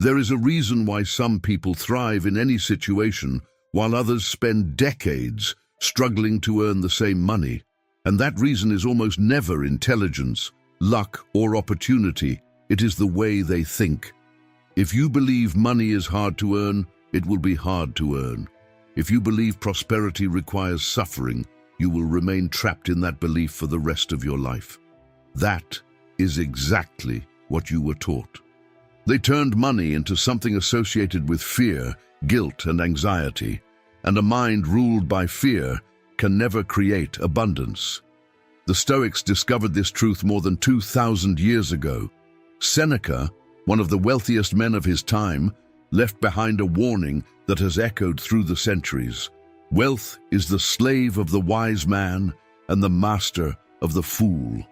There is a reason why some people thrive in any situation while others spend decades struggling to earn the same money. And that reason is almost never intelligence, luck, or opportunity. It is the way they think. If you believe money is hard to earn, it will be hard to earn. If you believe prosperity requires suffering, you will remain trapped in that belief for the rest of your life. That is exactly what you were taught. They turned money into something associated with fear, guilt, and anxiety, and a mind ruled by fear can never create abundance. The Stoics discovered this truth more than 2,000 years ago. Seneca, one of the wealthiest men of his time, left behind a warning that has echoed through the centuries. Wealth is the slave of the wise man and the master of the fool.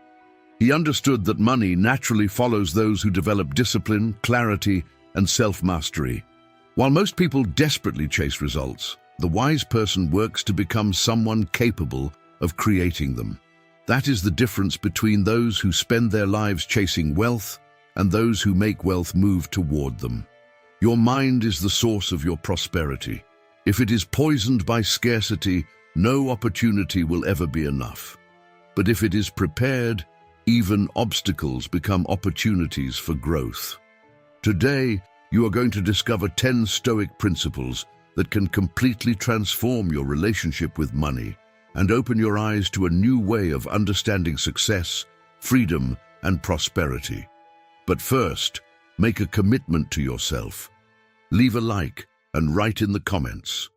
He understood that money naturally follows those who develop discipline, clarity, and self-mastery. While most people desperately chase results, the wise person works to become someone capable of creating them. That is the difference between those who spend their lives chasing wealth and those who make wealth move toward them. Your mind is the source of your prosperity. If it is poisoned by scarcity, no opportunity will ever be enough. But if it is prepared, even obstacles become opportunities for growth. Today, you are going to discover 10 Stoic principles that can completely transform your relationship with money and open your eyes to a new way of understanding success, freedom, and prosperity. But first, make a commitment to yourself. Leave a like and write in the comments.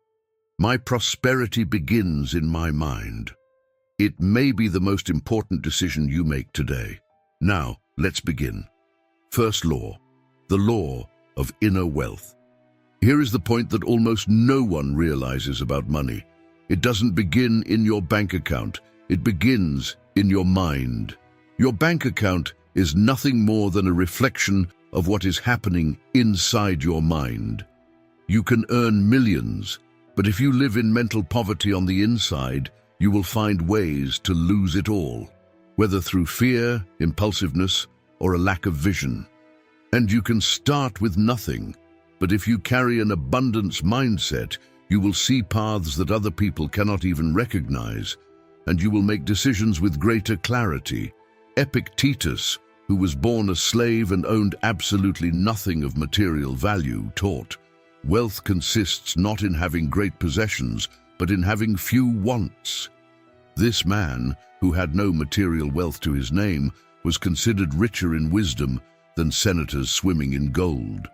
My prosperity begins in my mind. It may be the most important decision you make today. Now, let's begin. First law, the law of inner wealth. Here is the point that almost no one realizes about money. It doesn't begin in your bank account. It begins in your mind. Your bank account is nothing more than a reflection of what is happening inside your mind. You can earn millions, but if you live in mental poverty on the inside, you will find ways to lose it all, whether through fear, impulsiveness, or a lack of vision. And you can start with nothing, but if you carry an abundance mindset, you will see paths that other people cannot even recognize, and you will make decisions with greater clarity. Epictetus, who was born a slave and owned absolutely nothing of material value, taught, "Wealth consists not in having great possessions, but in having few wants." This man, who had no material wealth to his name, was considered richer in wisdom than senators swimming in gold.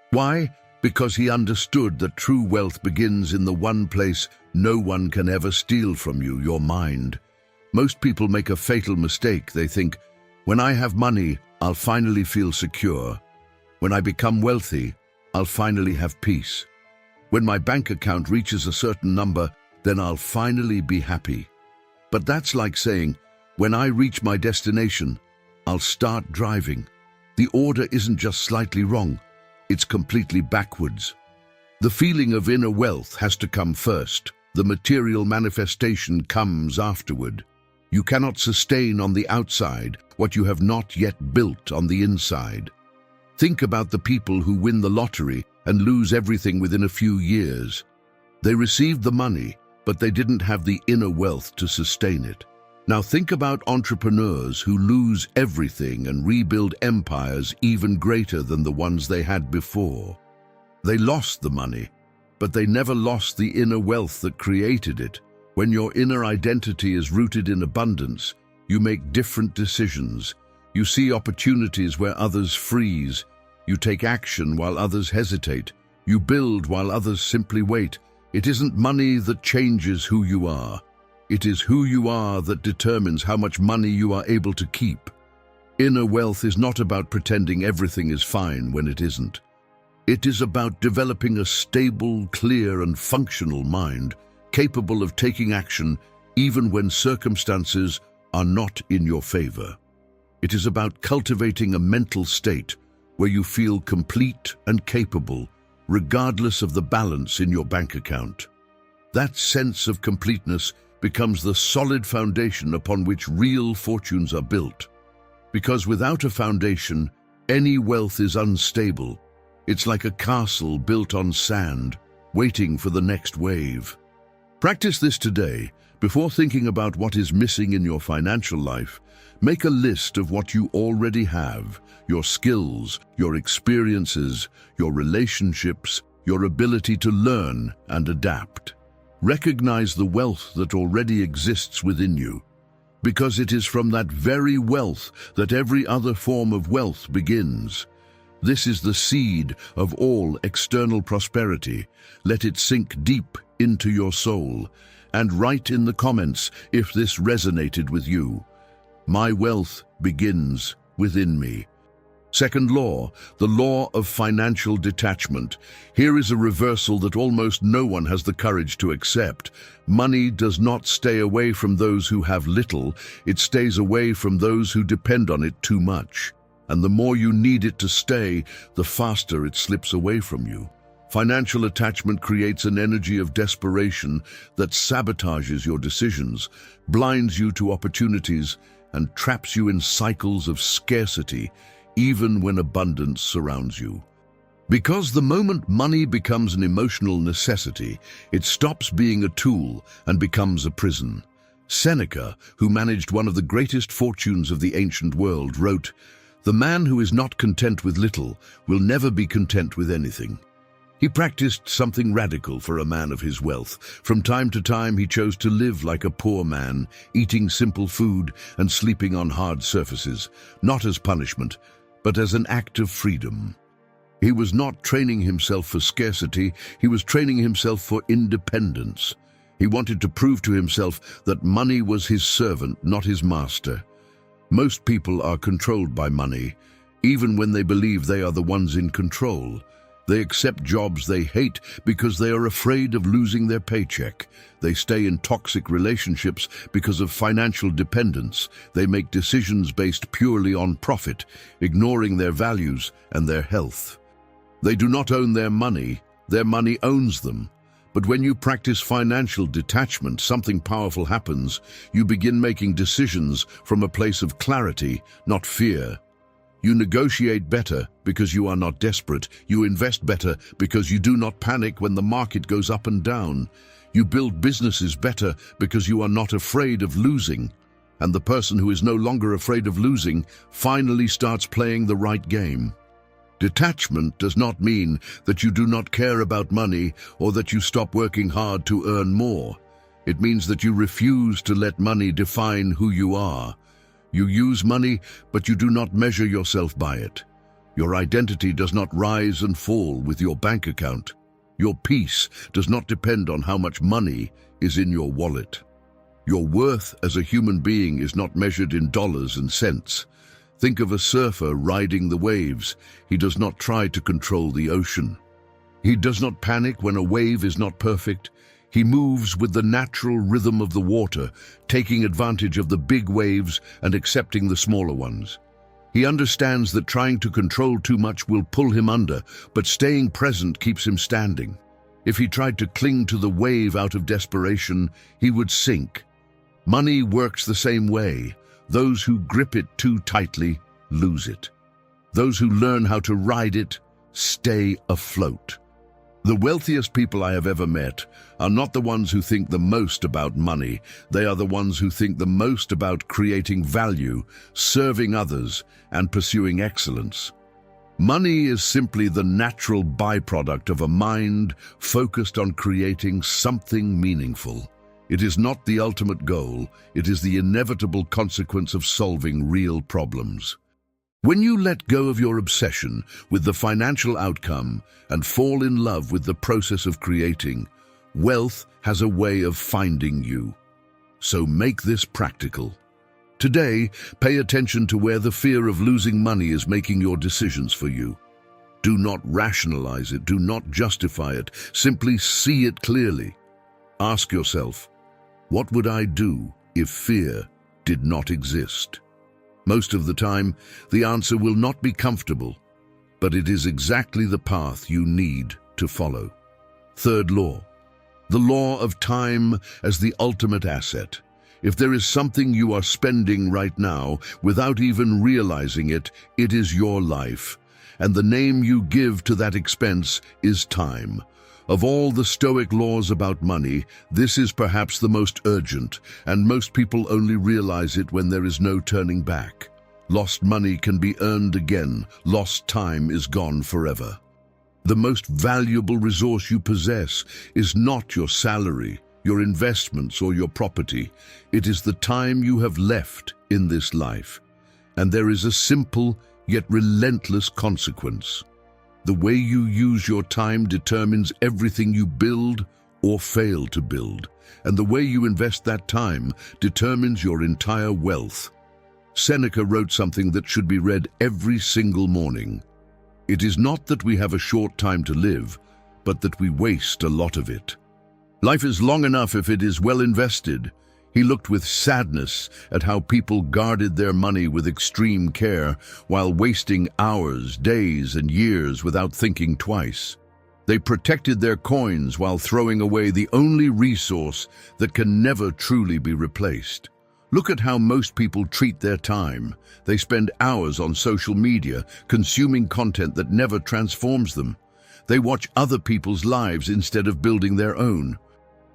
Why? Because he understood that true wealth begins in the one place no one can ever steal from you, your mind. Most people make a fatal mistake. They think, when I have money, I'll finally feel secure. When I become wealthy, I'll finally have peace. When my bank account reaches a certain number, then I'll finally be happy. But that's like saying, when I reach my destination, I'll start driving. The order isn't just slightly wrong, it's completely backwards. The feeling of inner wealth has to come first. The material manifestation comes afterward. You cannot sustain on the outside what you have not yet built on the inside. Think about the people who win the lottery and lose everything within a few years. They received the money, but they didn't have the inner wealth to sustain it. Now think about entrepreneurs who lose everything and rebuild empires even greater than the ones they had before. They lost the money, but they never lost the inner wealth that created it. When your inner identity is rooted in abundance, you make different decisions. You see opportunities where others freeze. You take action while others hesitate. You build while others simply wait. It isn't money that changes who you are. It is who you are that determines how much money you are able to keep. Inner wealth is not about pretending everything is fine when it isn't. It is about developing a stable, clear, and functional mind, capable of taking action even when circumstances are not in your favor. It is about cultivating a mental state where you feel complete and capable, regardless of the balance in your bank account. That sense of completeness becomes the solid foundation upon which real fortunes are built. Because without a foundation, any wealth is unstable. It's like a castle built on sand, waiting for the next wave. Practice this today. Before thinking about what is missing in your financial life, make a list of what you already have: your skills, your experiences, your relationships, your ability to learn and adapt. Recognize the wealth that already exists within you, because it is from that very wealth that every other form of wealth begins. This is the seed of all external prosperity. Let it sink deep into your soul, and write in the comments if this resonated with you. My wealth begins within me. Second law, the law of financial detachment. Here is a reversal that almost no one has the courage to accept. Money does not stay away from those who have little, it stays away from those who depend on it too much. And the more you need it to stay, the faster it slips away from you. Financial attachment creates an energy of desperation that sabotages your decisions, blinds you to opportunities, and traps you in cycles of scarcity, even when abundance surrounds you. Because the moment money becomes an emotional necessity, it stops being a tool and becomes a prison. Seneca, who managed one of the greatest fortunes of the ancient world, wrote, "The man who is not content with little will never be content with anything." He practiced something radical for a man of his wealth. From time to time, he chose to live like a poor man, eating simple food and sleeping on hard surfaces, not as punishment, but as an act of freedom. He was not training himself for scarcity, he was training himself for independence. He wanted to prove to himself that money was his servant, not his master. Most people are controlled by money, even when they believe they are the ones in control. They accept jobs they hate because they are afraid of losing their paycheck. They stay in toxic relationships because of financial dependence. They make decisions based purely on profit, ignoring their values and their health. They do not own their money owns them. But when you practice financial detachment, something powerful happens. You begin making decisions from a place of clarity, not fear. You negotiate better because you are not desperate. You invest better because you do not panic when the market goes up and down. You build businesses better because you are not afraid of losing. And the person who is no longer afraid of losing finally starts playing the right game. Detachment does not mean that you do not care about money or that you stop working hard to earn more. It means that you refuse to let money define who you are. You use money, but you do not measure yourself by it. Your identity does not rise and fall with your bank account. Your peace does not depend on how much money is in your wallet. Your worth as a human being is not measured in dollars and cents. Think of a surfer riding the waves. He does not try to control the ocean. He does not panic when a wave is not perfect. He moves with the natural rhythm of the water, taking advantage of the big waves and accepting the smaller ones. He understands that trying to control too much will pull him under, but staying present keeps him standing. If he tried to cling to the wave out of desperation, he would sink. Money works the same way. Those who grip it too tightly lose it. Those who learn how to ride it stay afloat. The wealthiest people I have ever met are not the ones who think the most about money. They are the ones who think the most about creating value, serving others, and pursuing excellence. Money is simply the natural byproduct of a mind focused on creating something meaningful. It is not the ultimate goal, it is the inevitable consequence of solving real problems. When you let go of your obsession with the financial outcome and fall in love with the process of creating, wealth has a way of finding you. So make this practical. Today, pay attention to where the fear of losing money is making your decisions for you. Do not rationalize it, do not justify it, simply see it clearly. Ask yourself, what would I do if fear did not exist? Most of the time, the answer will not be comfortable, but it is exactly the path you need to follow. Third law, the law of time as the ultimate asset. If there is something you are spending right now without even realizing it, it is your life. and the name you give to that expense is time. Of all the Stoic laws about money, this is perhaps the most urgent, and most people only realize it when there is no turning back. Lost money can be earned again, lost time is gone forever. The most valuable resource you possess is not your salary, your investments, or your property. It is the time you have left in this life. And there is a simple yet relentless consequence. The way you use your time determines everything you build or fail to build, and the way you invest that time determines your entire wealth. Seneca wrote something that should be read every single morning. It is not that we have a short time to live, but that we waste a lot of it. Life is long enough if it is well invested. He looked with sadness at how people guarded their money with extreme care while wasting hours, days, and years without thinking twice. They protected their coins while throwing away the only resource that can never truly be replaced. Look at how most people treat their time. They spend hours on social media, consuming content that never transforms them. They watch other people's lives instead of building their own.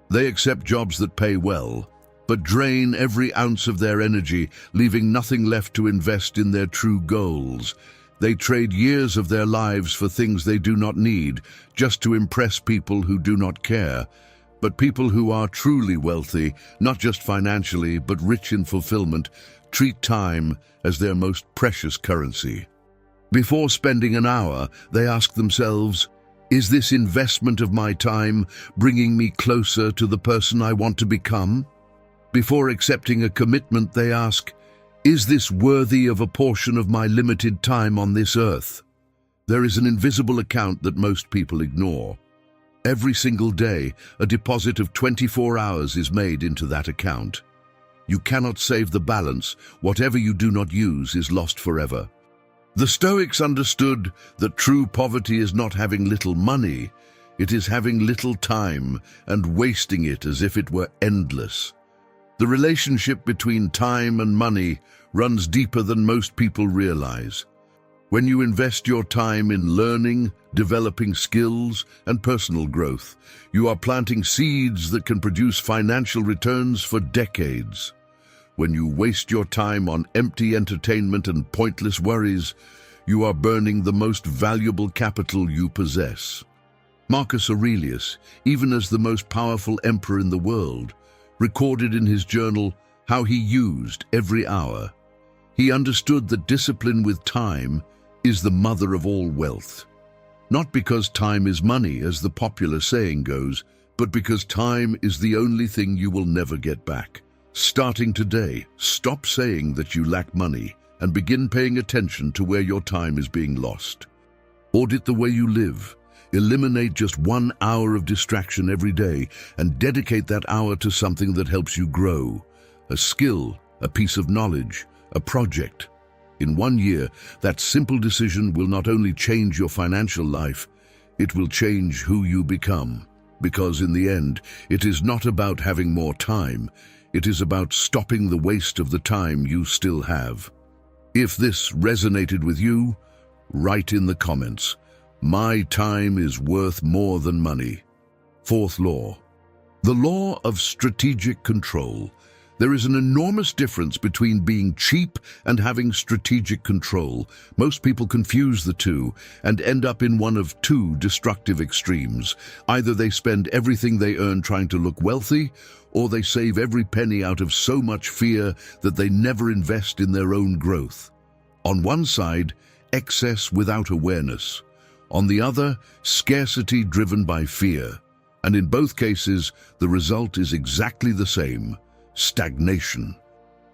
They accept jobs that pay well, but drain every ounce of their energy, leaving nothing left to invest in their true goals. They trade years of their lives for things they do not need, just to impress people who do not care. But people who are truly wealthy, not just financially, but rich in fulfillment, treat time as their most precious currency. Before spending an hour, they ask themselves, is this investment of my time bringing me closer to the person I want to become? Before accepting a commitment, they ask, is this worthy of a portion of my limited time on this earth? There is an invisible account that most people ignore. Every single day, a deposit of 24 hours is made into that account. You cannot save the balance. Whatever you do not use is lost forever. The Stoics understood that true poverty is not having little money, it is having little time and wasting it as if it were endless. The relationship between time and money runs deeper than most people realize. When you invest your time in learning, developing skills, and personal growth, you are planting seeds that can produce financial returns for decades. When you waste your time on empty entertainment and pointless worries, you are burning the most valuable capital you possess. Marcus Aurelius, even as the most powerful emperor in the world, recorded in his journal how he used every hour. He understood that discipline with time is the mother of all wealth. Not because time is money, as the popular saying goes, but because time is the only thing you will never get back. Starting today, stop saying that you lack money and begin paying attention to where your time is being lost. Audit the way you live. Eliminate just 1 hour of distraction every day and dedicate that hour to something that helps you grow. A skill, a piece of knowledge, a project. In 1 year, that simple decision will not only change your financial life, it will change who you become. Because in the end, it is not about having more time, it is about stopping the waste of the time you still have. If this resonated with you, write in the comments, "My time is worth more than money." Fourth law. The law of strategic control. There is an enormous difference between being cheap and having strategic control. Most people confuse the two and end up in one of two destructive extremes. Either they spend everything they earn trying to look wealthy, or they save every penny out of so much fear that they never invest in their own growth. On one side, excess without awareness. On the other, scarcity driven by fear. And in both cases, the result is exactly the same: stagnation.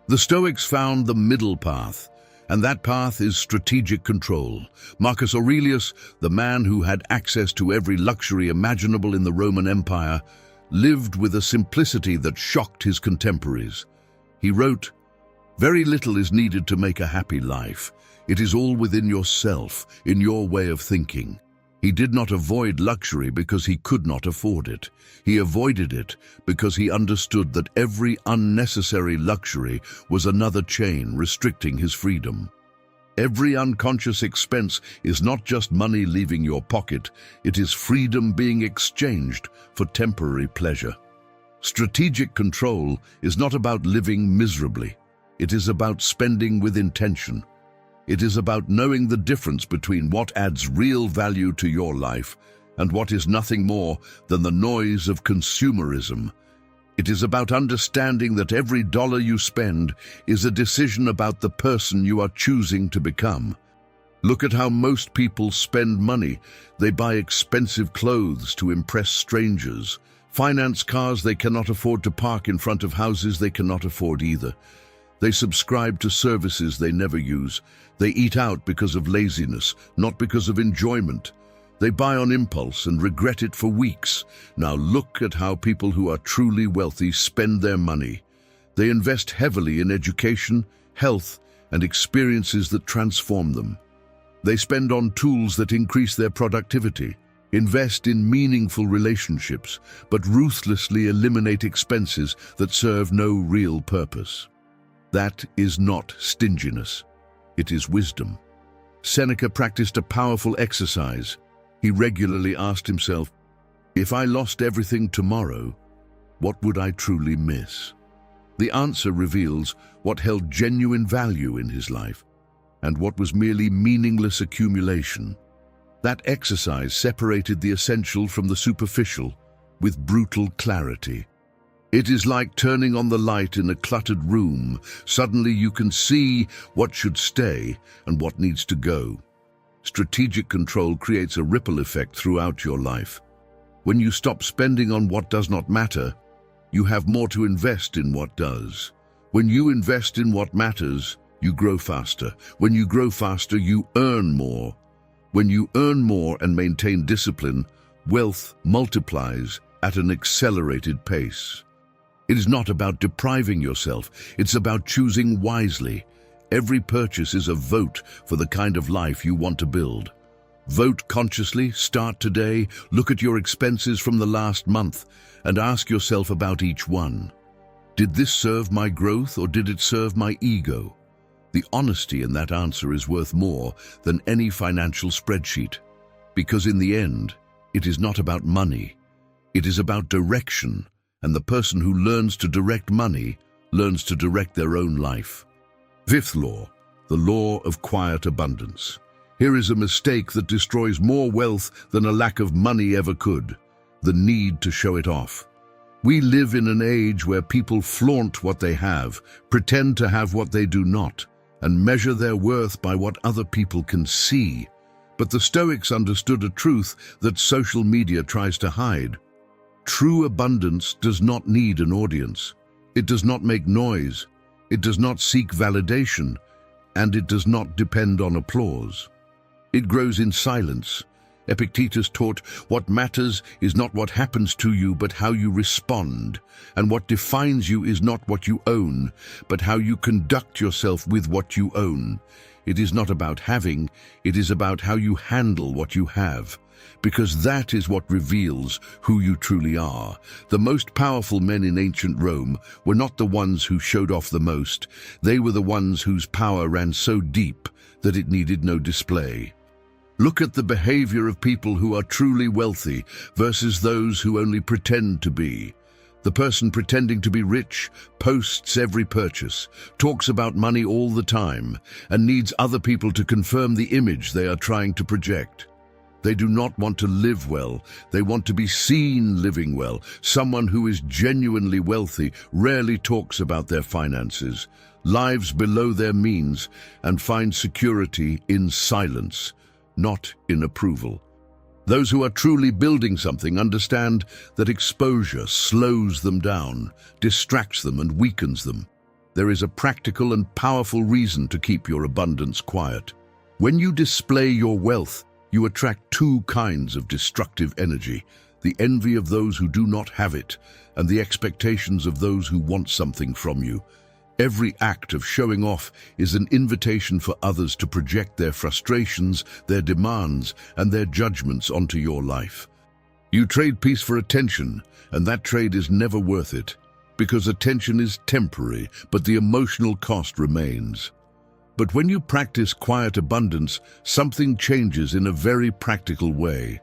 The Stoics found the middle path, and that path is strategic control. Marcus Aurelius, the man who had access to every luxury imaginable in the Roman Empire, lived with a simplicity that shocked his contemporaries. He wrote, "Very little is needed to make a happy life. It is all within yourself, in your way of thinking." He did not avoid luxury because he could not afford it. He avoided it because he understood that every unnecessary luxury was another chain restricting his freedom. Every unconscious expense is not just money leaving your pocket, it is freedom being exchanged for temporary pleasure. Strategic control is not about living miserably. It is about spending with intention. It is about knowing the difference between what adds real value to your life and what is nothing more than the noise of consumerism. It is about understanding that every dollar you spend is a decision about the person you are choosing to become. Look at how most people spend money. They buy expensive clothes to impress strangers, finance cars they cannot afford to park in front of houses they cannot afford either. They subscribe to services they never use. They eat out because of laziness, not because of enjoyment. They buy on impulse and regret it for weeks. Now look at how people who are truly wealthy spend their money. They invest heavily in education, health, and experiences that transform them. They spend on tools that increase their productivity, invest in meaningful relationships, but ruthlessly eliminate expenses that serve no real purpose. That is not stinginess. It is wisdom. Seneca practiced a powerful exercise. He regularly asked himself, if I lost everything tomorrow, what would I truly miss? The answer reveals what held genuine value in his life and what was merely meaningless accumulation. That exercise separated the essential from the superficial with brutal clarity. It is like turning on the light in a cluttered room. Suddenly you can see what should stay and what needs to go. Strategic control creates a ripple effect throughout your life. When you stop spending on what does not matter, you have more to invest in what does. When you invest in what matters, you grow faster. When you grow faster, you earn more. When you earn more and maintain discipline, wealth multiplies at an accelerated pace. It is not about depriving yourself, it's about choosing wisely. Every purchase is a vote for the kind of life you want to build. Vote consciously, start today, look at your expenses from the last month, and ask yourself about each one. Did this serve my growth or did it serve my ego? The honesty in that answer is worth more than any financial spreadsheet. Because in the end, it is not about money. It is about direction, and the person who learns to direct money learns to direct their own life. Fifth law, the law of quiet abundance. Here is a mistake that destroys more wealth than a lack of money ever could: the need to show it off. We live in an age where people flaunt what they have, pretend to have what they do not, and measure their worth by what other people can see. But the Stoics understood a truth that social media tries to hide. True abundance does not need an audience. It does not make noise. It does not seek validation, and it does not depend on applause. It grows in silence. Epictetus taught, what matters is not what happens to you, but how you respond. And what defines you is not what you own, but how you conduct yourself with what you own. It is not about having, it is about how you handle what you have. Because that is what reveals who you truly are. The most powerful men in ancient Rome were not the ones who showed off the most. They were the ones whose power ran so deep that it needed no display. Look at the behavior of people who are truly wealthy versus those who only pretend to be. The person pretending to be rich posts every purchase, talks about money all the time, and needs other people to confirm the image they are trying to project. They do not want to live well. They want to be seen living well. Someone who is genuinely wealthy rarely talks about their finances, lives below their means, and finds security in silence, not in approval. Those who are truly building something understand that exposure slows them down, distracts them, and weakens them. There is a practical and powerful reason to keep your abundance quiet. When you display your wealth, you attract two kinds of destructive energy: the envy of those who do not have it, and the expectations of those who want something from you. Every act of showing off is an invitation for others to project their frustrations, their demands, and their judgments onto your life. You trade peace for attention, and that trade is never worth it, because attention is temporary, but the emotional cost remains. But when you practice quiet abundance, something changes in a very practical way.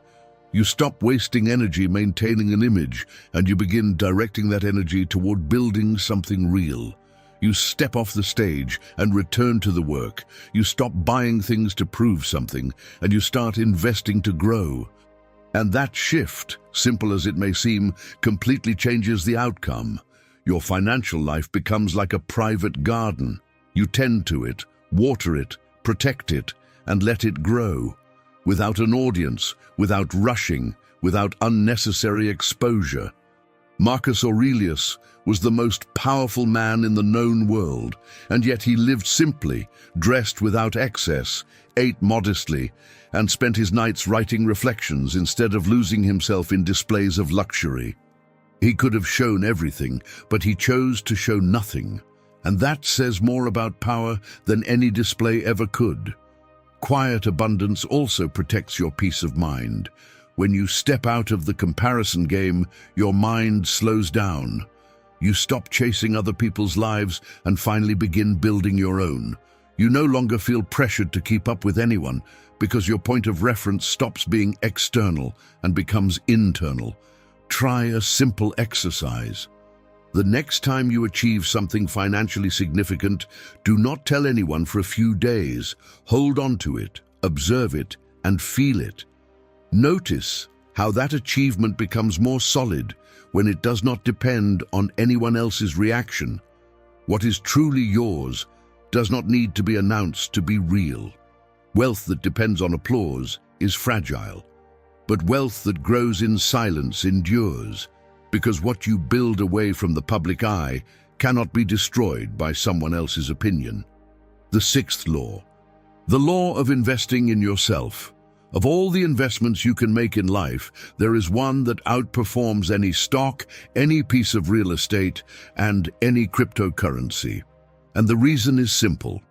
You stop wasting energy maintaining an image, and you begin directing that energy toward building something real. You step off the stage and return to the work. You stop buying things to prove something, and you start investing to grow. And that shift, simple as it may seem, completely changes the outcome. Your financial life becomes like a private garden. You tend to it, water it, protect it, and let it grow. Without an audience, without rushing, without unnecessary exposure. Marcus Aurelius was the most powerful man in the known world, and yet he lived simply, dressed without excess, ate modestly, and spent his nights writing reflections instead of losing himself in displays of luxury. He could have shown everything, but he chose to show nothing, and that says more about power than any display ever could. Quiet abundance also protects your peace of mind. When you step out of the comparison game, your mind slows down. You stop chasing other people's lives and finally begin building your own. You no longer feel pressured to keep up with anyone because your point of reference stops being external and becomes internal. Try a simple exercise. The next time you achieve something financially significant, do not tell anyone for a few days. Hold on to it, observe it, and feel it. Notice how that achievement becomes more solid when it does not depend on anyone else's reaction. What is truly yours does not need to be announced to be real. Wealth that depends on applause is fragile, but wealth that grows in silence endures, because what you build away from the public eye cannot be destroyed by someone else's opinion. The sixth law, the law of investing in yourself. Of all the investments you can make in life, there is one that outperforms any stock, any piece of real estate, and any cryptocurrency. And the reason is simple.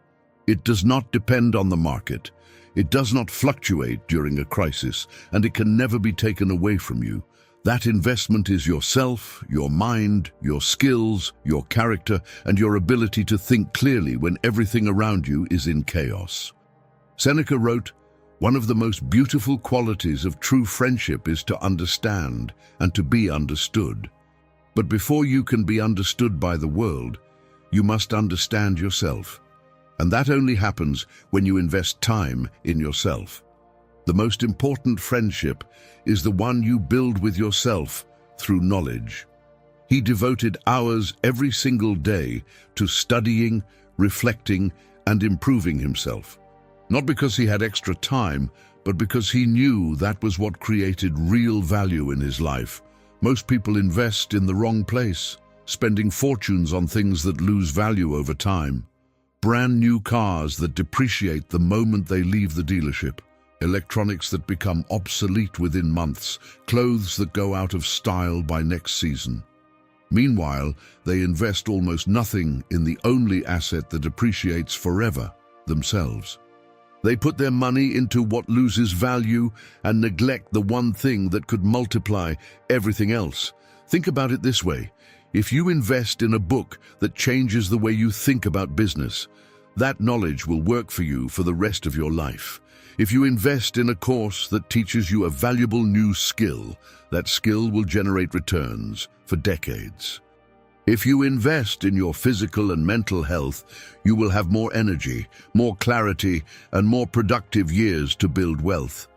It does not depend on the market. It does not fluctuate during a crisis, and it can never be taken away from you. That investment is yourself, your mind, your skills, your character, and your ability to think clearly when everything around you is in chaos. Seneca wrote, "One of the most beautiful qualities of true friendship is to understand and to be understood. But before you can be understood by the world, you must understand yourself. And that only happens when you invest time in yourself. The most important friendship is the one you build with yourself through knowledge." He devoted hours every single day to studying, reflecting, and improving himself. Not because he had extra time, but because he knew that was what created real value in his life. Most people invest in the wrong place, spending fortunes on things that lose value over time. Brand new cars that depreciate the moment they leave the dealership. Electronics that become obsolete within months. Clothes that go out of style by next season. Meanwhile, they invest almost nothing in the only asset that appreciates forever, themselves. They put their money into what loses value and neglect the one thing that could multiply everything else. Think about it this way. If you invest in a book that changes the way you think about business, that knowledge will work for you for the rest of your life. If you invest in a course that teaches you a valuable new skill, that skill will generate returns for decades. If you invest in your physical and mental health, you will have more energy, more clarity, and more productive years to build wealth.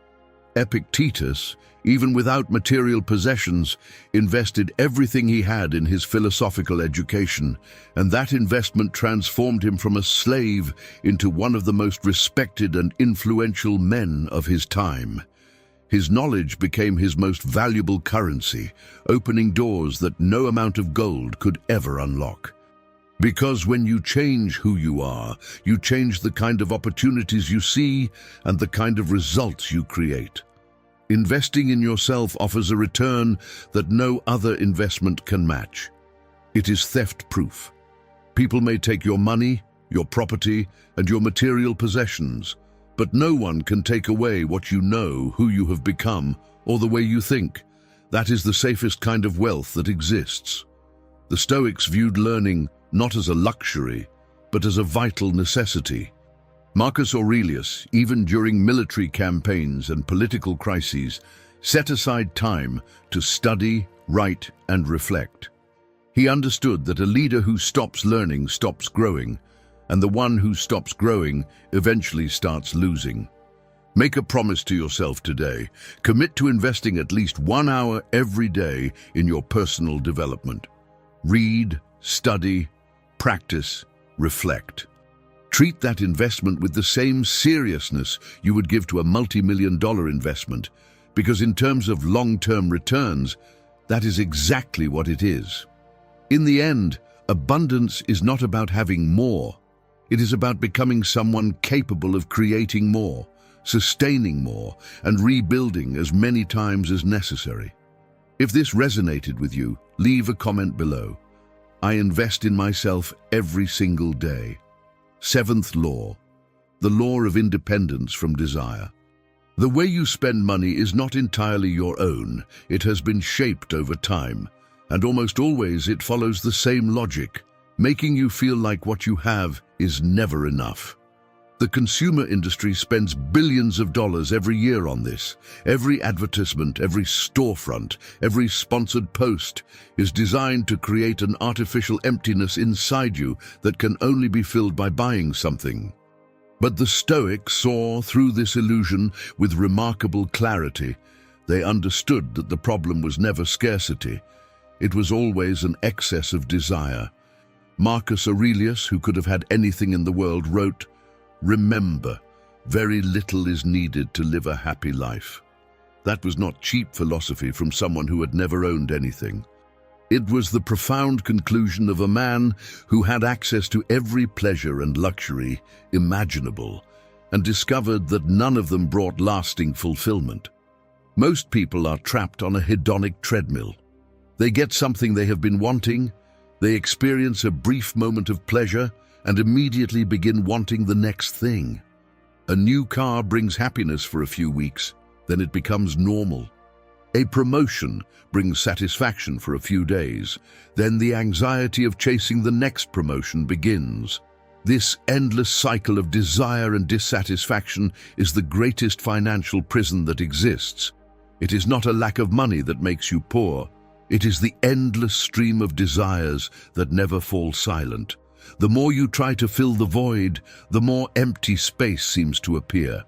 Epictetus, even without material possessions, invested everything he had in his philosophical education, and that investment transformed him from a slave into one of the most respected and influential men of his time. His knowledge became his most valuable currency, opening doors that no amount of gold could ever unlock. Because when you change who you are, you change the kind of opportunities you see and the kind of results you create. Investing in yourself offers a return that no other investment can match. It is theft-proof. People may take your money, your property, and your material possessions, but no one can take away what you know, who you have become, or the way you think. That is the safest kind of wealth that exists. The Stoics viewed learning not as a luxury, but as a vital necessity. Marcus Aurelius, even during military campaigns and political crises, set aside time to study, write, and reflect. He understood that a leader who stops learning stops growing, and the one who stops growing eventually starts losing. Make a promise to yourself today. Commit to investing at least 1 hour every day in your personal development. Read, study, practice, reflect. Treat that investment with the same seriousness you would give to a multi-million-dollar investment, because in terms of long-term returns, that is exactly what it is. In the end, abundance is not about having more. It is about becoming someone capable of creating more, sustaining more, and rebuilding as many times as necessary. If this resonated with you, leave a comment below. I invest in myself every single day. 7th law, the law of independence from desire. The way you spend money is not entirely your own. It has been shaped over time, and almost always it follows the same logic, making you feel like what you have is never enough. The consumer industry spends billions of dollars every year on this. Every advertisement, every storefront, every sponsored post is designed to create an artificial emptiness inside you that can only be filled by buying something. But the Stoics saw through this illusion with remarkable clarity. They understood that the problem was never scarcity. It was always an excess of desire. Marcus Aurelius, who could have had anything in the world, wrote, "Remember, very little is needed to live a happy life." That was not cheap philosophy from someone who had never owned anything. It was the profound conclusion of a man who had access to every pleasure and luxury imaginable, and discovered that none of them brought lasting fulfillment. Most people are trapped on a hedonic treadmill. They get something they have been wanting, they experience a brief moment of pleasure, and immediately begin wanting the next thing. A new car brings happiness for a few weeks, then it becomes normal. A promotion brings satisfaction for a few days, then the anxiety of chasing the next promotion begins. This endless cycle of desire and dissatisfaction is the greatest financial prison that exists. It is not a lack of money that makes you poor. It is the endless stream of desires that never fall silent. The more you try to fill the void, the more empty space seems to appear.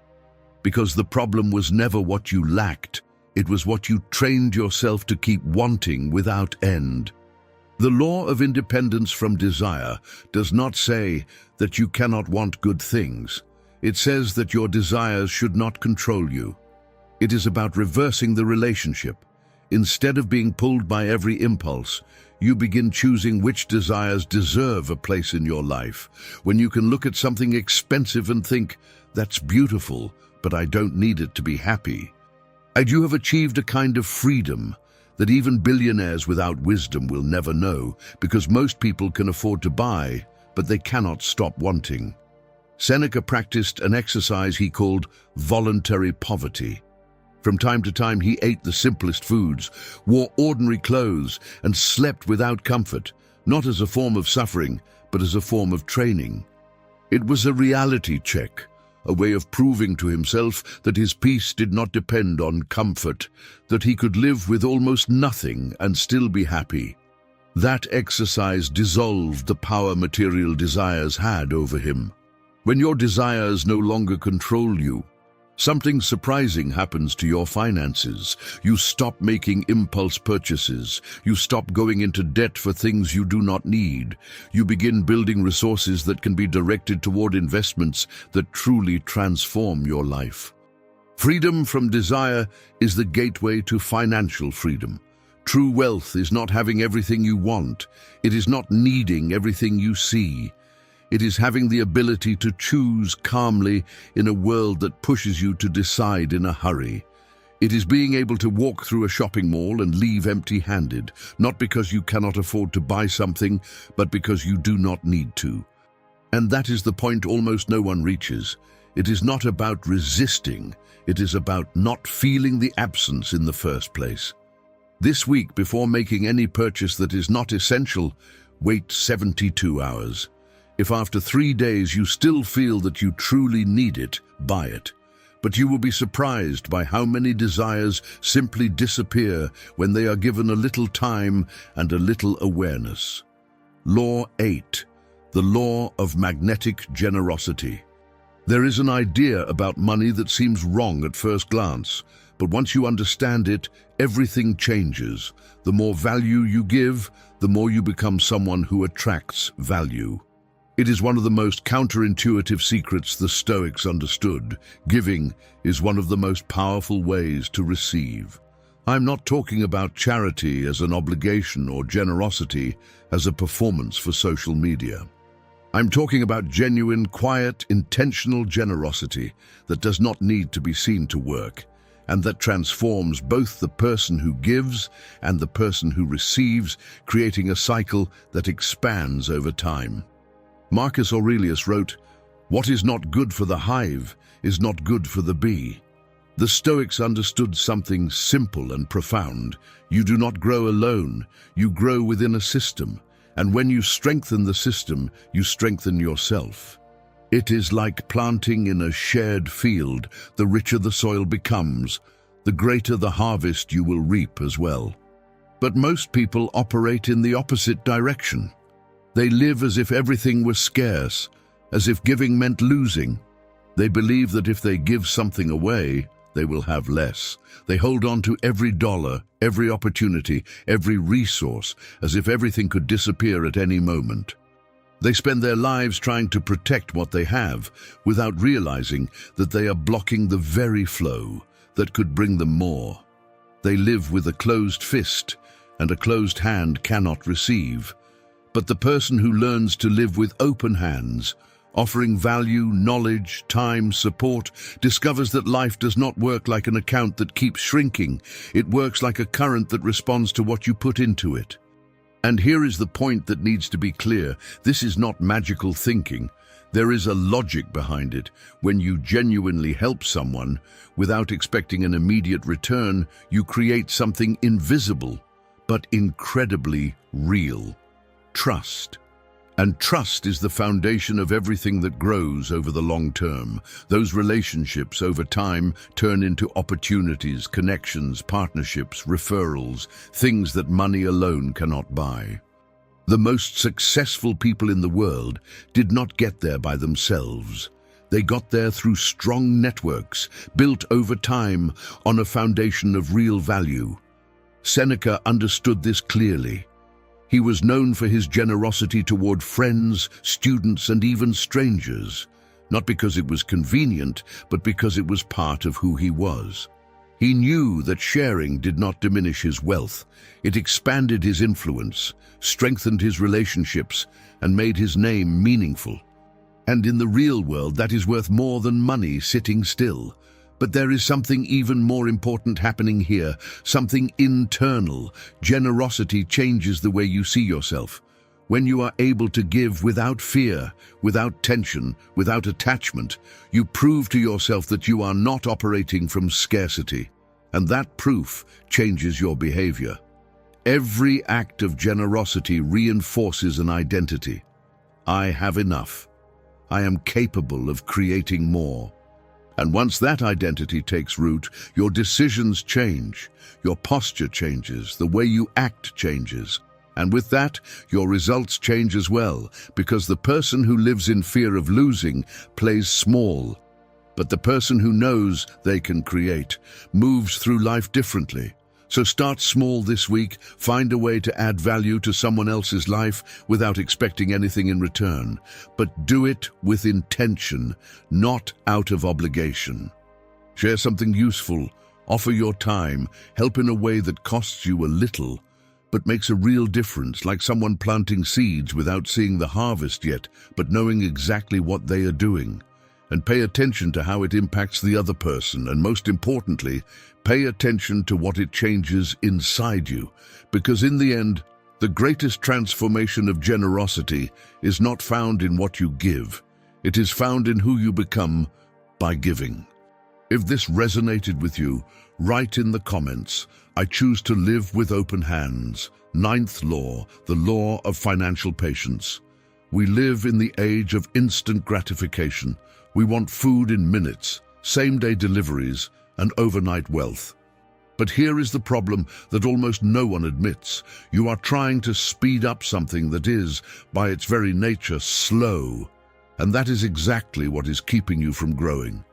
Because the problem was never what you lacked, it was what you trained yourself to keep wanting without end. The law of independence from desire does not say that you cannot want good things. It says that your desires should not control you. It is about reversing the relationship. Instead of being pulled by every impulse, you begin choosing which desires deserve a place in your life. When you can look at something expensive and think, "That's beautiful, but I don't need it to be happy." And you have achieved a kind of freedom that even billionaires without wisdom will never know, because most people can afford to buy, but they cannot stop wanting. Seneca practiced an exercise he called voluntary poverty. From time to time, he ate the simplest foods, wore ordinary clothes, and slept without comfort, not as a form of suffering, but as a form of training. It was a reality check, a way of proving to himself that his peace did not depend on comfort, that he could live with almost nothing and still be happy. That exercise dissolved the power material desires had over him. When your desires no longer control you, something surprising happens to your finances. You stop making impulse purchases. You stop going into debt for things you do not need. You begin building resources that can be directed toward investments that truly transform your life. Freedom from desire is the gateway to financial freedom. True wealth is not having everything you want. It is not needing everything you see. It is having the ability to choose calmly in a world that pushes you to decide in a hurry. It is being able to walk through a shopping mall and leave empty-handed, not because you cannot afford to buy something, but because you do not need to. And that is the point almost no one reaches. It is not about resisting. It is about not feeling the absence in the first place. This week, before making any purchase that is not essential, wait 72 hours. If after 3 days you still feel that you truly need it, buy it. But you will be surprised by how many desires simply disappear when they are given a little time and a little awareness. Law 8. The law of magnetic generosity. There is an idea about money that seems wrong at first glance, but once you understand it, everything changes. The more value you give, the more you become someone who attracts value. It is one of the most counterintuitive secrets the Stoics understood. Giving is one of the most powerful ways to receive. I'm not talking about charity as an obligation or generosity as a performance for social media. I'm talking about genuine, quiet, intentional generosity that does not need to be seen to work, and that transforms both the person who gives and the person who receives, creating a cycle that expands over time. Marcus Aurelius wrote, "What is not good for the hive is not good for the bee." The Stoics understood something simple and profound. You do not grow alone, you grow within a system, and when you strengthen the system, you strengthen yourself. It is like planting in a shared field. The richer the soil becomes, the greater the harvest you will reap as well. But most people operate in the opposite direction. They live as if everything was scarce, as if giving meant losing. They believe that if they give something away, they will have less. They hold on to every dollar, every opportunity, every resource, as if everything could disappear at any moment. They spend their lives trying to protect what they have, without realizing that they are blocking the very flow that could bring them more. They live with a closed fist, and a closed hand cannot receive. But the person who learns to live with open hands, offering value, knowledge, time, support, discovers that life does not work like an account that keeps shrinking. It works like a current that responds to what you put into it. And here is the point that needs to be clear. This is not magical thinking. There is a logic behind it. When you genuinely help someone, without expecting an immediate return, you create something invisible, but incredibly real. Trust. And trust is the foundation of everything that grows over the long term. Those relationships over time turn into opportunities, connections, partnerships, referrals, things that money alone cannot buy. The most successful people in the world did not get there by themselves. They got there through strong networks, built over time on a foundation of real value. Seneca understood this clearly. He was known for his generosity toward friends, students, and even strangers, not because it was convenient, but because it was part of who he was. He knew that sharing did not diminish his wealth. It expanded his influence, strengthened his relationships, and made his name meaningful. And in the real world, that is worth more than money sitting still. But there is something even more important happening here, something internal. Generosity changes the way you see yourself. When you are able to give without fear, without tension, without attachment, you prove to yourself that you are not operating from scarcity. And that proof changes your behavior. Every act of generosity reinforces an identity. I have enough. I am capable of creating more. And once that identity takes root, your decisions change, your posture changes, the way you act changes. And with that, your results change as well, because the person who lives in fear of losing plays small. But the person who knows they can create moves through life differently. So start small this week, find a way to add value to someone else's life without expecting anything in return. But do it with intention, not out of obligation. Share something useful, offer your time, help in a way that costs you a little, but makes a real difference, like someone planting seeds without seeing the harvest yet, but knowing exactly what they are doing. And pay attention to how it impacts the other person, and most importantly, pay attention to what it changes inside you, because in the end, the greatest transformation of generosity is not found in what you give. It is found in who you become by giving. If this resonated with you, write in the comments, "I choose to live with open hands." Ninth law, the law of financial patience. We live in the age of instant gratification. We want food in minutes, same-day deliveries, and overnight wealth. But here is the problem that almost no one admits. You are trying to speed up something that is, by its very nature, slow. And that is exactly what is keeping you from growing.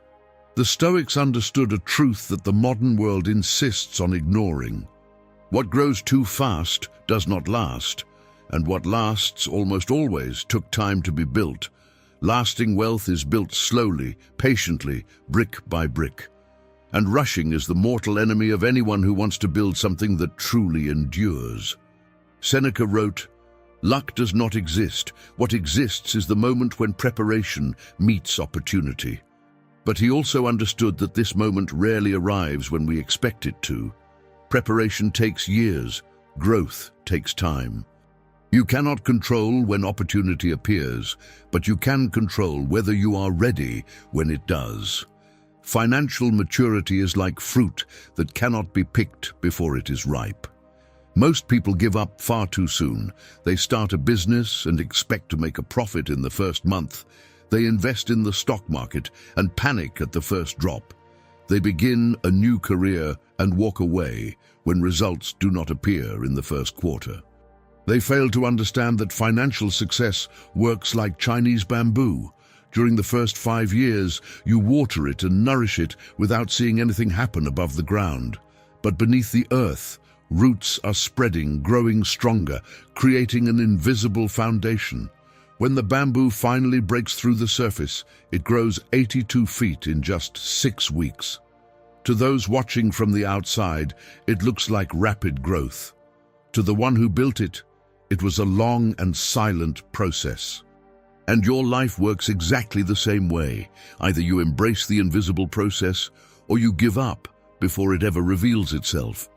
The Stoics understood a truth that the modern world insists on ignoring. What grows too fast does not last, and what lasts almost always took time to be built. Lasting wealth is built slowly, patiently, brick by brick. And rushing is the mortal enemy of anyone who wants to build something that truly endures. Seneca wrote, "Luck does not exist. What exists is the moment when preparation meets opportunity." But he also understood that this moment rarely arrives when we expect it to. Preparation takes years. Growth takes time. You cannot control when opportunity appears, but you can control whether you are ready when it does. Financial maturity is like fruit that cannot be picked before it is ripe. Most people give up far too soon. They start a business and expect to make a profit in the first month. They invest in the stock market and panic at the first drop. They begin a new career and walk away when results do not appear in the first quarter. They fail to understand that financial success works like Chinese bamboo. During the first 5 years, you water it and nourish it without seeing anything happen above the ground. But beneath the earth, roots are spreading, growing stronger, creating an invisible foundation. When the bamboo finally breaks through the surface, it grows 82 feet in just 6 weeks. To those watching from the outside, it looks like rapid growth. To the one who built it, it was a long and silent process. And your life works exactly the same way. Either you embrace the invisible process, or you give up before it ever reveals itself.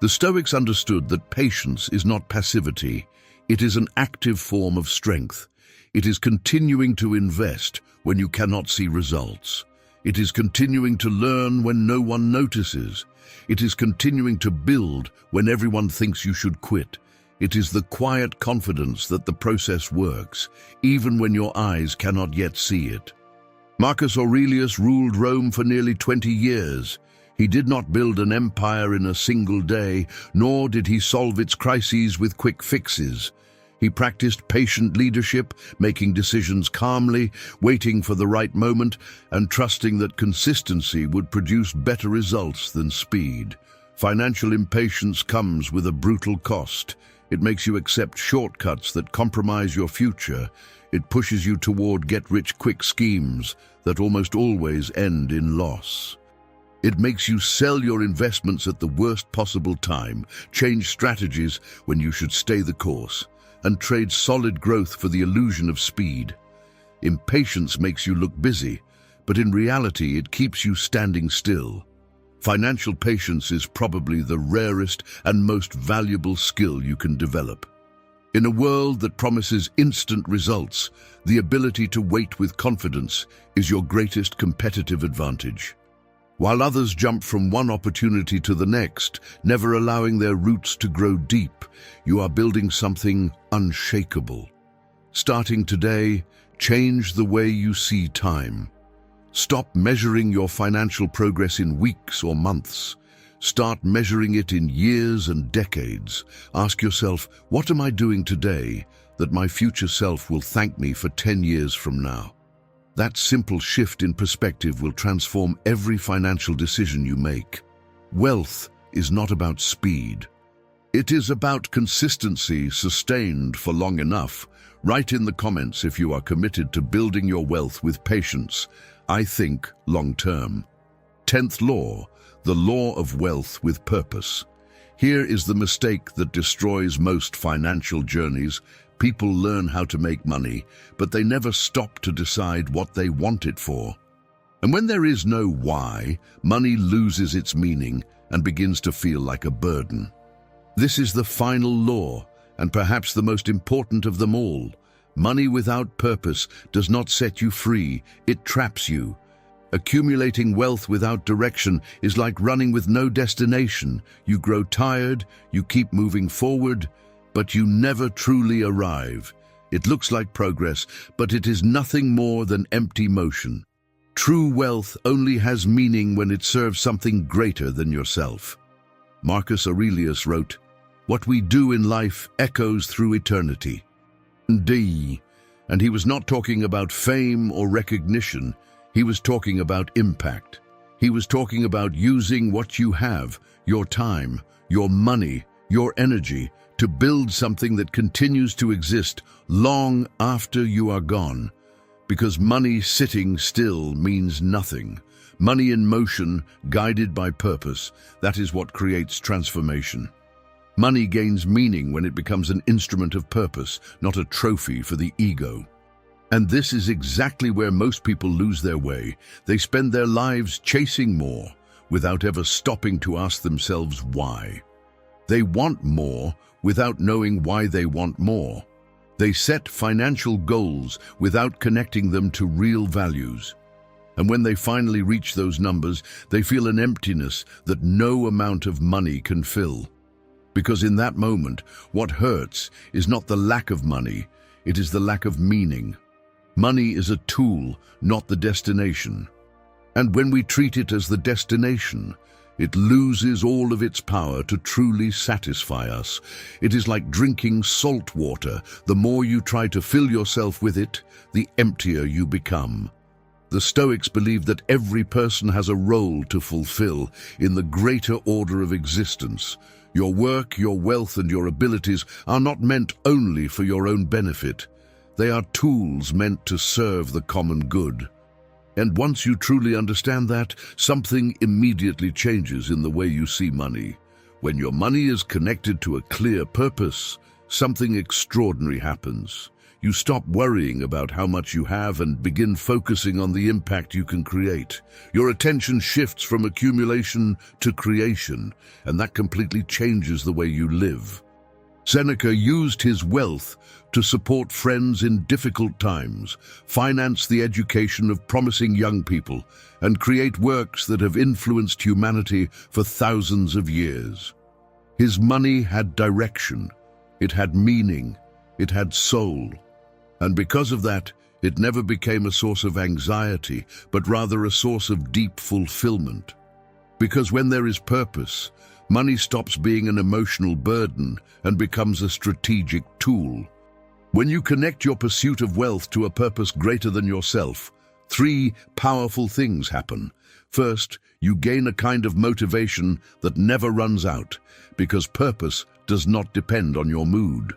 The Stoics understood that patience is not passivity. It is an active form of strength. It is continuing to invest when you cannot see results. It is continuing to learn when no one notices. It is continuing to build when everyone thinks you should quit. It is the quiet confidence that the process works, even when your eyes cannot yet see it. Marcus Aurelius ruled Rome for nearly 20 years. He did not build an empire in a single day, nor did he solve its crises with quick fixes. He practiced patient leadership, making decisions calmly, waiting for the right moment, and trusting that consistency would produce better results than speed. Financial impatience comes with a brutal cost. It makes you accept shortcuts that compromise your future. It pushes you toward get-rich-quick schemes that almost always end in loss. It makes you sell your investments at the worst possible time, change strategies when you should stay the course, and trade solid growth for the illusion of speed. Impatience makes you look busy, but in reality it keeps you standing still. Financial patience is probably the rarest and most valuable skill you can develop. In a world that promises instant results, the ability to wait with confidence is your greatest competitive advantage. While others jump from one opportunity to the next, never allowing their roots to grow deep, you are building something unshakable. Starting today, change the way you see time. Stop measuring your financial progress in weeks or months. Start measuring it in years and decades. Ask yourself, what am I doing today that my future self will thank me for 10 years from now? That simple shift in perspective will transform every financial decision you make. Wealth is not about speed. It is about consistency sustained for long enough. Write in the comments if you are committed to building your wealth with patience. I think long-term. 10th law, the law of wealth with purpose. Here is the mistake that destroys most financial journeys. People learn how to make money, but they never stop to decide what they want it for. And when there is no why, money loses its meaning and begins to feel like a burden. This is the final law, and perhaps the most important of them all. Money without purpose does not set you free, it traps you. Accumulating wealth without direction is like running with no destination. You grow tired, you keep moving forward, but you never truly arrive. It looks like progress, but it is nothing more than empty motion. True wealth only has meaning when it serves something greater than yourself. Marcus Aurelius wrote, "What we do in life echoes through eternity." And he was not talking about fame or recognition. He was talking about impact. He was talking about using what you have, your time, your money, your energy, to build something that continues to exist long after you are gone. Because money sitting still means nothing. Money in motion, guided by purpose, that is what creates transformation. Money gains meaning when it becomes an instrument of purpose, not a trophy for the ego. And this is exactly where most people lose their way. They spend their lives chasing more, without ever stopping to ask themselves why. They want more without knowing why they want more. They set financial goals without connecting them to real values. And when they finally reach those numbers, they feel an emptiness that no amount of money can fill. Because in that moment, what hurts is not the lack of money, it is the lack of meaning. Money is a tool, not the destination. And when we treat it as the destination, it loses all of its power to truly satisfy us. It is like drinking salt water. The more you try to fill yourself with it, the emptier you become. The Stoics believed that every person has a role to fulfill in the greater order of existence. Your work, your wealth, and your abilities are not meant only for your own benefit. They are tools meant to serve the common good. And once you truly understand that, something immediately changes in the way you see money. When your money is connected to a clear purpose, something extraordinary happens. You stop worrying about how much you have and begin focusing on the impact you can create. Your attention shifts from accumulation to creation, and that completely changes the way you live. Seneca used his wealth to support friends in difficult times, finance the education of promising young people, and create works that have influenced humanity for thousands of years. His money had direction, it had meaning, it had soul. And because of that, it never became a source of anxiety, but rather a source of deep fulfillment. Because when there is purpose, money stops being an emotional burden and becomes a strategic tool. When you connect your pursuit of wealth to a purpose greater than yourself, three powerful things happen. First, you gain a kind of motivation that never runs out, because purpose does not depend on your mood.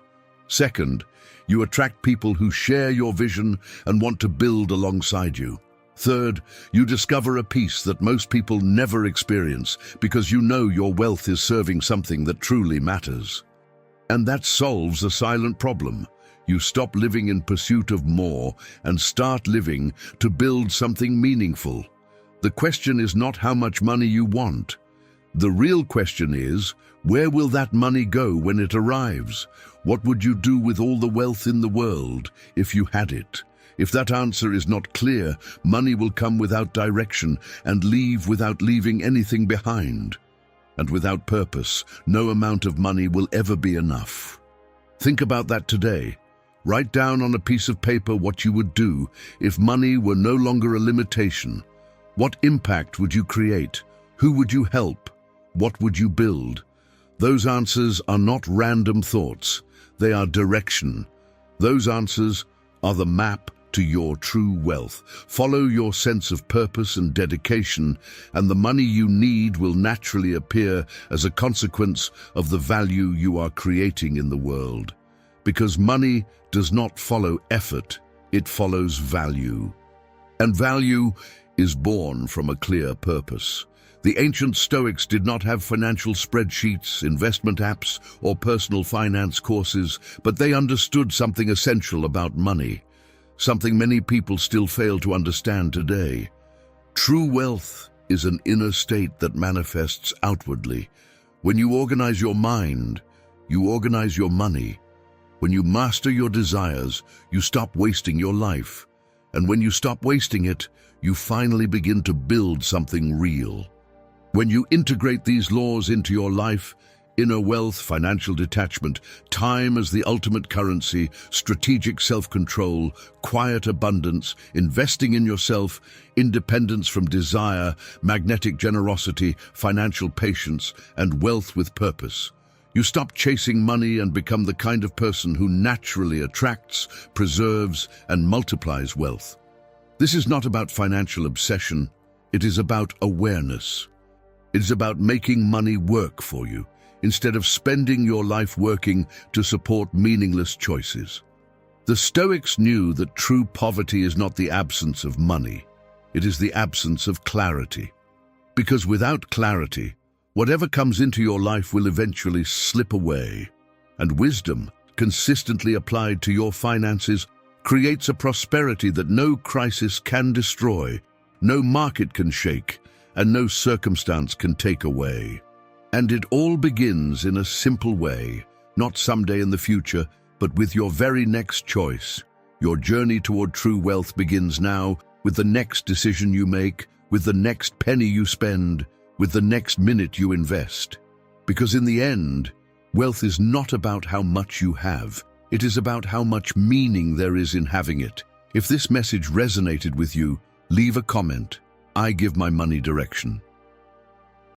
Second, you attract people who share your vision and want to build alongside you. Third, you discover a peace that most people never experience because you know your wealth is serving something that truly matters. And that solves a silent problem. You stop living in pursuit of more and start living to build something meaningful. The question is not how much money you want. The real question is, where will that money go when it arrives? What would you do with all the wealth in the world if you had it? If that answer is not clear, money will come without direction and leave without leaving anything behind. And without purpose, no amount of money will ever be enough. Think about that today. Write down on a piece of paper what you would do if money were no longer a limitation. What impact would you create? Who would you help? What would you build? Those answers are not random thoughts. They are direction. Those answers are the map to your true wealth. Follow your sense of purpose and dedication, and the money you need will naturally appear as a consequence of the value you are creating in the world. Because money does not follow effort, it follows value. And value is born from a clear purpose. The ancient Stoics did not have financial spreadsheets, investment apps, or personal finance courses, but they understood something essential about money, something many people still fail to understand today. True wealth is an inner state that manifests outwardly. When you organize your mind, you organize your money. When you master your desires, you stop wasting your life. And when you stop wasting it, you finally begin to build something real. When you integrate these laws into your life, inner wealth, financial detachment, time as the ultimate currency, strategic self-control, quiet abundance, investing in yourself, independence from desire, magnetic generosity, financial patience, and wealth with purpose. You stop chasing money and become the kind of person who naturally attracts, preserves, and multiplies wealth. This is not about financial obsession, it is about awareness. It is about making money work for you, instead of spending your life working to support meaningless choices. The Stoics knew that true poverty is not the absence of money, it is the absence of clarity. Because without clarity, whatever comes into your life will eventually slip away. And wisdom, consistently applied to your finances, creates a prosperity that no crisis can destroy, no market can shake, and no circumstance can take away. And it all begins in a simple way, not someday in the future, but with your very next choice. Your journey toward true wealth begins now, with the next decision you make, with the next penny you spend, with the next minute you invest. Because in the end, wealth is not about how much you have, it is about how much meaning there is in having it. If this message resonated with you, leave a comment. I give my money direction.